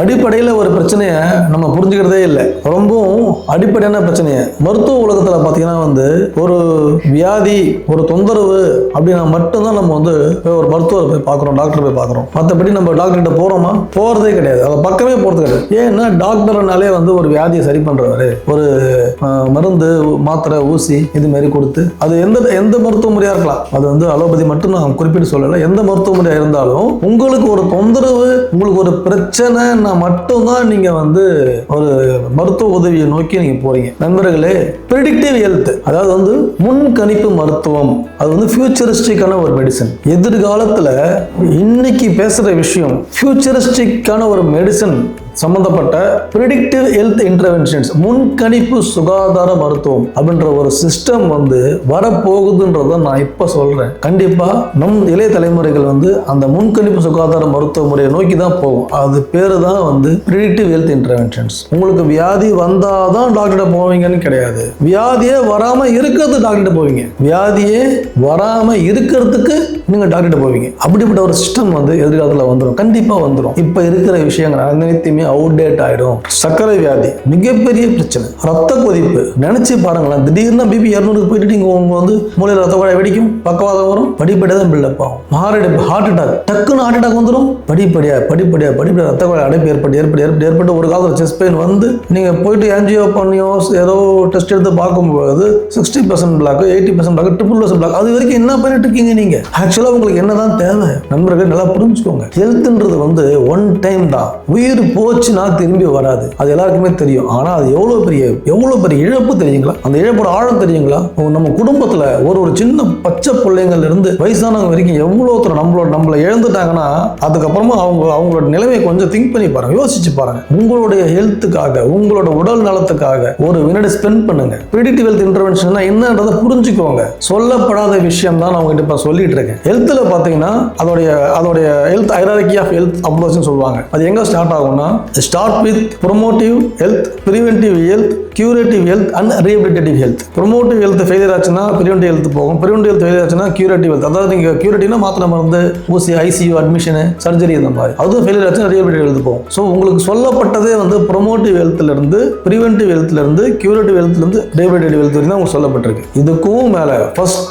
அடிப்படையில் ஒரு பிரச்சனையை நம்ம புரிஞ்சுக்கிறதே இல்லை. ரொம்பவும் அடிப்படையான பிரச்சனையை மருத்துவ உலகத்தில் பார்த்தீங்கன்னா ஒரு வியாதி ஒரு தொந்தரவு அப்படின்னா மட்டும்தான் நம்ம ஒரு மருத்துவரை போய் பார்க்குறோம், டாக்டர் போய் பார்க்குறோம். மற்றபடி நம்ம டாக்டர்கிட்ட போகிறோமா? போகிறதே கிடையாது. அதை பக்கமே போகிறது கிடையாது. ஏன்னா டாக்டர்னாலே ஒரு வியாதியை சரி பண்ணுறவர் ஒரு மருந்து மாத்திரை ஊசி இது மாதிரி கொடுத்து அது எந்த மருத்துவ முறையாக இருக்கலாம். அது அலோபதி மட்டும் நான் குறிப்பிட்டு சொல்லலை. எந்த மருத்துவ முறையாக இருந்தாலும் உங்களுக்கு ஒரு தொந்தரவு, உங்களுக்கு ஒரு பிரச்சனை மட்டும்தான் நீங்க ஒரு மருத்துவ உதவியை நோக்கி நீங்க போறீங்க. நண்பர்களே, பிரெடிக்டிவ் ஹெல்த் அதாவது முன்கணிப்பு மருத்துவம், அது ஃபியூச்சரிஸ்டிக்கான ஒரு மெடிசன். எதிர்காலத்துல இன்னைக்கு பேசுற விஷயம் ஃபியூச்சரிஸ்டிக்கான ஒரு மெடிசன் சம்பந்தப்பட்ட பிரெடிக்டிவ் ஹெல்த் இன்டர்வென்ஷன்ஸ், முன்கணிப்பு சுகாதார மருத்துவம் அப்படின்ற ஒரு சிஸ்டம் வரப்போகுதுன்றத நான் இப்ப சொல்றேன். கண்டிப்பா நம் இளைய தலைமுறைகள் அந்த முன்கணிப்பு சுகாதார மருத்துவ முறையை நோக்கி தான் போகும். அது பேரு தான் பிரெடிக்டிவ் ஹெல்த் இன்டர்வென்ஷன்ஸ். உங்களுக்கு வியாதி வந்தாதான் டாக்டர் போவீங்கன்னு கிடையாது. வியாதியே வராம இருக்கிறது டாக்டர் போவீங்க. வியாதியே வராம இருக்கிறதுக்கு நீங்க டாக்டர் போவீங்க. அப்படிப்பட்ட ஒரு சிஸ்டம் எதிர்காலத்தில் வந்துடும். கண்டிப்பா வந்துடும். இப்ப இருக்கிற விஷயங்கள் அனைத்துமே அவுடேட் ஆயிடும். சர்க்கரை வியாதி மிகப்பெரிய பிரச்சனை. ரத்த கொதிப்பு நினைச்சு பாருங்களேன். திடீர்னு பிபி 200 போயிட்டு நீங்க மூளையில ரத்த குழாய் வெடிக்கும், பக்கவாதம் வரும், படிப்படியாக தான் பில்டப் ஆகும். ஹார்ட் அட்டாக், டக்குன்னு ஹார்ட் அட்டாக் வந்துடும். படிப்படியா ரத்த குழாய் அடைப்பு ஏற்பட்டு ஒரு காலத்தில் செஸ்ட் பெயின் நீங்க போயிட்டு ஆன்ஜியோ பண்ணியோ ஏதோ டெஸ்ட் எடுத்து பார்க்கும்போது 60% பிளாக், 80% பிளாக், 100% பிளாக். அது வரைக்கும் என்ன பண்ணிட்டு இருக்கீங்க நீங்க? ஆக்சுவலா உங்களுக்கு என்னதான் தேவை? நண்பர்கள் நல்லா புரிஞ்சுக்கோங்க. ஹெல்த்ன்றது ஒன் டைம் தான். உயிர் போச்சுன்னா திரும்பி வராது. அது எல்லாருக்குமே தெரியும். ஆனா அது எவ்வளவு பெரிய இழப்பு தெரியுங்களா? அந்த இழப்போட ஆழம் தெரியுங்களா? நம்ம குடும்பத்துல ஒரு சின்ன பச்சை பிள்ளைங்கள்ல இருந்து வயசானவங்க வரைக்கும் எவ்வளவு நம்மள இழந்துட்டாங்கன்னா அதுக்கப்புறமா அவங்களோட நிலைமையை கொஞ்சம் திங்க் பண்ணி பாருங்க, யோசிச்சு பாருங்க. உங்களுடைய ஹெல்த்துக்காக, உங்களோட உடல் நலத்துக்காக ஒரு வினாடி ஸ்பெண்ட் பண்ணுங்க. பிரெடிக்டிவ் ஹெல்த் இன்டர்வென்ஷன் என்னன்றதை புரிஞ்சுக்கோங்க. சொல்லப்படாத விஷயம் தான் நான் உங்ககிட்ட இப்ப சொல்லிட்டு இருக்கேன். ஹெல்த்ல பாத்தீங்கன்னா அதோடைய ஹெல்த் ஹைரார்கி ஆஃப் ஹெல்த் அப்ரோச்னு சொல்லுவாங்க. அது எங்க ஸ்டார்ட் ஆகும்னா, start with promotive health, preventive health, curative health and rehabilitative health. Promotive health failure ஆச்சுன்னா பிரிவென்டிவ் ஹெல்த் போகும். பிரிவென்டிவ் ஹெல்த் ஃபெயிலியர் ஆச்சுன்னா கியூரேட்டிவ் ஹெல்த். அதாவது நீங்க கியூரேட்டிவ்னா மாத்திரை மருந்து, ஊசி, ஐசியூ அட்மிஷன், சர்ஜரி இந்த மாதிரி. அதுவும் ஃபெயிலியர் ஆச்சுன்னா ரீஹபிலிட்டேட்டிவ் ஹெல்த் போகும். ஸோ உங்களுக்கு சொல்லப்பட்டதே ப்ரோமோட்டிவ் ஹெல்த்ல இருந்து, பிரிவென்டிவ் ஹெல்த்ல இருந்து, கியூரேட்டிவ் ஹெல்த்ல இருந்து ரீஹபிலிட்டேட்டிவ் ஹெல்த் வரைக்கும் உங்களுக்கு சொல்லப்பட்டிருக்கு. இதுக்கும் மேல ஃபர்ஸ்ட்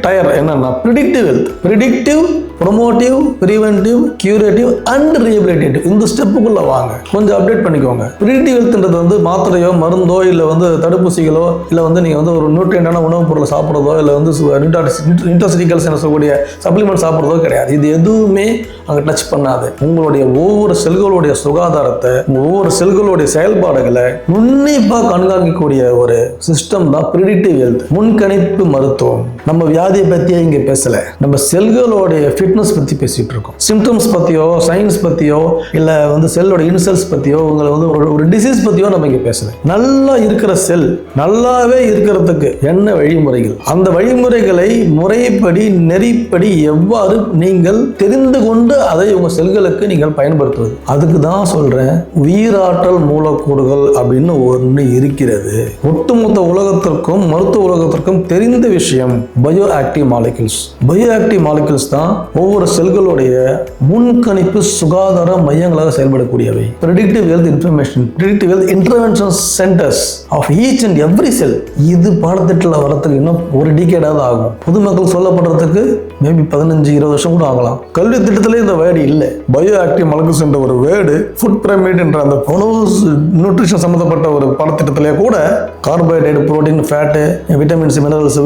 டயர் என்னன்னா predictive health. Predictive, promotive, preventive, curative and rehabilitative. இந்த ஸ்டெப்புக்குள்ள வாங்க, கொஞ்சம் அப்டேட் பண்ணிக்கோங்க. பிரெடிக்டிவ் ஹெல்த்ன்றது மாத்திரையோ மருந்தோ இல்ல தடுப்பூசிகளோ இல்ல நீங்க ஒரு நியூட்ரியன்டான உணவுப் பொருளை சாப்பிட்றதோ இல்ல நியூட்ராசிட்டிகல்ஸ் சொல்லக்கூடிய சப்ளிமெண்ட் சாப்பிட்றதோ கிடையாது. இது எதுவுமே அங்கே டச் பண்ணாது. உங்களுடைய ஒவ்வொரு செல்களுடைய சுகாதாரத்தை, ஒவ்வொரு செல்களுடைய செயல்பாடுகளை உன்னிப்பா கண்காணிக்கக்கூடிய ஒரு சிஸ்டம் தான் பிரெடிக்டிவ் ஹெல்த், முன்கணிப்பு மருத்துவம். நம்ம வியாதியை பத்தியே இங்க பேசல, நம்ம செல்களுடைய ஃபிட்னஸ் பத்தி பேசிட்டு இருக்கோம். சிம்டம்ஸ் பத்தியோ, சயின்ஸ் பத்தியோ, இல்ல செல்லோட இன்செல்ஸ் பத்தியோ, உங்களை ஒரு டிசீஸ் பத்தியோ நம்ம இங்க பேசல. நல்லா இருக்கிற செல் நல்லாவே இருக்கிறதுக்கு என்ன வழிமுறைகள், அந்த வழிமுறைகளை முறைப்படி நெறிப்படி எவ்வாறு நீங்கள் தெரிந்து கொண்டு அதை உங்க செல்களுக்கு நீங்கள் பயன்படுத்துவது, அதுக்கு தான் சொல்றேன் உயிராற்றல் மூலக்கூறுகள் அப்படின்னு ஒன்று இருக்கிறது. ஒட்டுமொத்த உலகத்திற்கும் மருத்துவ உலகத்திற்கும் தெரிந்த விஷயம் bio active molecules. Bio active molecules தான் ஒவ்வொரு செல்களுடைய முன்கணிப்பு சுகாதார மையங்களாக செயல்படக்கூடியவை. Predictive health information, predictive health intervention centres of each and every cell. இது பாடத்திட்டத்தில் வரதுக்கு இன்னும் ஒரு டிகேடாவது ஆகும். பொதுமக்கள் சொல்லப்படுறதுக்கு மேபி 15-20 வருஷம் கூட ஆகலாம். கல்வி திட்டத்திலே இந்த வேர்டு இல்லை. பயோ ஆக்டிவ் மாலிகுல்ஸ் என்ற ஒரு வேர்டு ஃபுட் பிரமிட் என்ற அந்த உணவு நியூட்ரிஷன் சம்பந்தப்பட்ட ஒரு பாடத்திட்டத்திலே கூட carbohydrate, protein, fat, vitamins, minerals,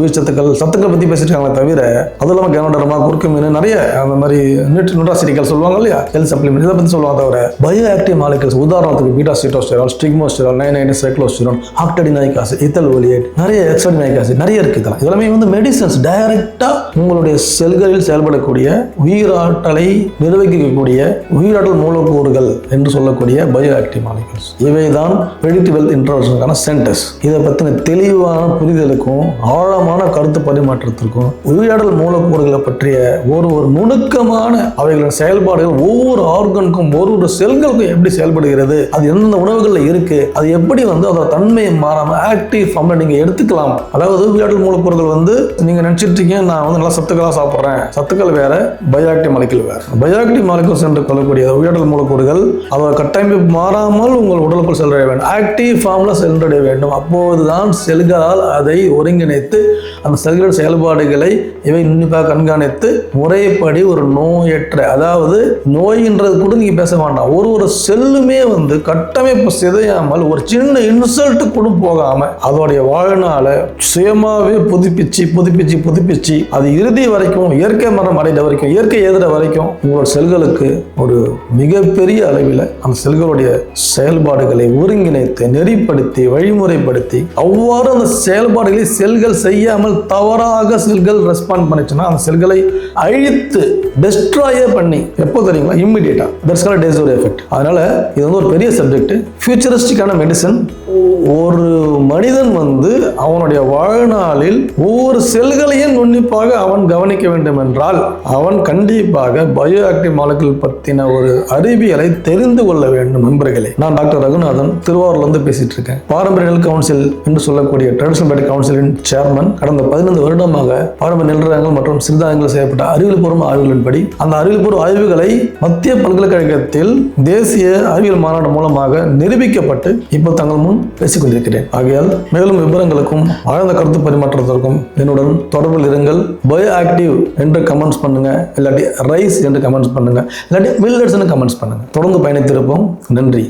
சத்துக்கள் பத்தி பேசிட்டு இருக்காங்க. தவிர அது இல்லாமல் கேனோடர்மா, குர்குமின், நிறைய அந்த மாதிரி நியூட்ராசிட்டிகல் சொல்லுவாங்க இல்லையா, ஹெல்த் சப்ளிமெண்ட், இதை பத்தி சொல்லுவாங்க. தவிர பயோ ஆக்டிவ் மாலிகுல்ஸ் உதாரணத்துக்கு பீட்டா சிட்டோஸ்டெரால், ஸ்டிக்மோஸ்டெரால், 9,9-சைக்ளோஸ்டிரோன், ஆக்டடினாயிக் ஆசிட், இத்தல் ஒலியேட், நிறைய எக்ஸடினாயிக் ஆசிட், நிறைய இருக்கு. இதெல்லாமே மெடிசன்ஸ் டைரக்டா உங்களுடைய செல்களில் செயல்படக்கூடிய உயிராற்றலை நிர்வகிக்கக்கூடிய உயிராற்றல் மூலக்கூறுகள் என்று சொல்லக்கூடிய பயோ ஆக்டிவ் மாலிகுல்ஸ். இவைதான் பிரெடிக்டிவ் ஹெல்த் இன்டர்வென்ஷனுக்கான சென்டர்ஸ். இதை பற்றின தெளிவான புரிதலுக்கும் ஆழமான கருத்து பரிமாற்றத்திற்கும் உயிராற்றல் மூலக்கூறுகளை பற்றிய ஒரு நுணுக்கமான அவைகளின் செயல்பாடுகள் ஒவ்வொரு ஆர்கனுக்கும் ஒரு செல்களுக்கும் எப்படி செயல்படுகிறது, அது எந்தெந்த உணவுகள்ல இருக்கு, அது எப்படி வந்து அதோட தன்மையை மாறாம ஆக்டிவ் ஃபார்ம்ல நீங்க எடுத்துக்கலாம். அதாவது உயிராற்றல் மூலப்பொருட்கள் வந்து நீங்க நினைச்சிட்டு இருக்கீங்க நான் வந்து நல்லா சத்துக்களா சாப்பிட்றேன், சத்துக்கள் வேற, பயோஆக்டிவ் மாலிகுல் வேற. பயோஆக்டிவ் மாலிகுல்ஸ் என்று கொள்ளக்கூடிய உயிராற்றல் மூலக்கூறுகள் அதோட கட்டமைப்பு மாறாமல் உங்கள் உடலுக்குள் சென்றடைய வேண்டும், ஆக்டிவ் ஃபார்ம்ல சென்றடைய வேண்டும். அப்போதுதான் செல்களால் அதை ஒருங்கிணைத்து அந்த செல்கள் செயல்பாடுகளை இவை உன்னிப்பாக கண்காணித்து முறைப்படி ஒரு நோயற்ற, அதாவது நோயின்றது கூட நீங்க பேச வேண்டாம், ஒரு செல்லுமே வந்து கட்டமைப்பு சிதையாமல் ஒரு சின்ன இன்சல்ட் கூட போகாம அதோடைய வாழ்நாளை சுயமாவே புதுப்பிச்சு அது இறுதி வரைக்கும் இயற்கை மரம் அடைந்த வரைக்கும், இயற்கை எதிர வரைக்கும் உங்களோட செல்களுக்கு ஒரு மிகப்பெரிய அளவில் அந்த செல்களுடைய செயல்பாடுகளை ஒருங்கிணைத்து நெறிப்படுத்தி வழிமுறைப்படுத்தி அவ்வாறு அந்த செயல்பாடுகளை செல்கள் செய்யாமல் தவறாக செல்கள் ரெஸ்பாண்ட் பண்ணிச்சுன்னா அந்த செல்களை அழித்து டெஸ்ட்ராயே பண்ணி எப்போ தெரியுங்களா, இம்மிடியேட்டா. தட்ஸ் கால்ட் டேசோர் எஃபெக்ட். அதனால இது வந்து ஒரு பெரிய சப்ஜெக்ட். ஃபியூச்சரிஸ்டிக்கான மெடிசன். ஒரு மனிதன் வந்து அவனுடைய வாழ்நாளில் ஒவ்வொரு செல்களையும் உன்னிப்பாக அவன் கவனிக்க வேண்டும் என்றால் அவன் கண்டிப்பாக பயோ ஆக்டிவ் மாலிகுல் பற்றின ஒரு அறிவியலை தெரிந்து கொள்ள வேண்டும். நண்பர்களே, நான் டாக்டர் ரகுநாதன், திருவாரூர்ல இருந்து பேசிட்டு இருக்கேன். பாரம்பரிய நெல் கவுன்சில் என்று சொல்லக்கூடிய ட்ரெடிஷனல் மெடிக்கல் கவுன்சிலின் சேர்மன். கடந்த 15 வருடமாக பாரம்பரிய நெல் ரகங்கள் மற்றும் சிறுதானியங்கள் செய்யப்பட்ட அறிவியல் பூர்வ ஆய்வுகளின்படி அந்த அறிவியல் பூர்வ ஆய்வுகளை மத்திய பல்கலைக்கழகத்தில் தேசிய அறிவியல் மாநாடு மூலமாக நிரூபிக்கப்பட்டு இப்போ தங்கள் முன் பேசிக் கொண்டிருக்கிறேன். ஆகையால் மேலும் விவரங்களுக்கும் ஆழ்ந்த கருத்து பரிமாற்றத்திற்கும் என்னுடன் தொடர்பில் இருங்கள். பயோ ஆக்டிவ் என்று கமெண்ட்ஸ் பண்ணுங்க, இல்லாட்டி ரைஸ் என்று கமெண்ட்ஸ் பண்ணுங்க, இல்லாட்டி மில்லட்ஸ் கமெண்ட்ஸ் பண்ணுங்க. தொடர்ந்து பயணித்திருப்போம். நன்றி.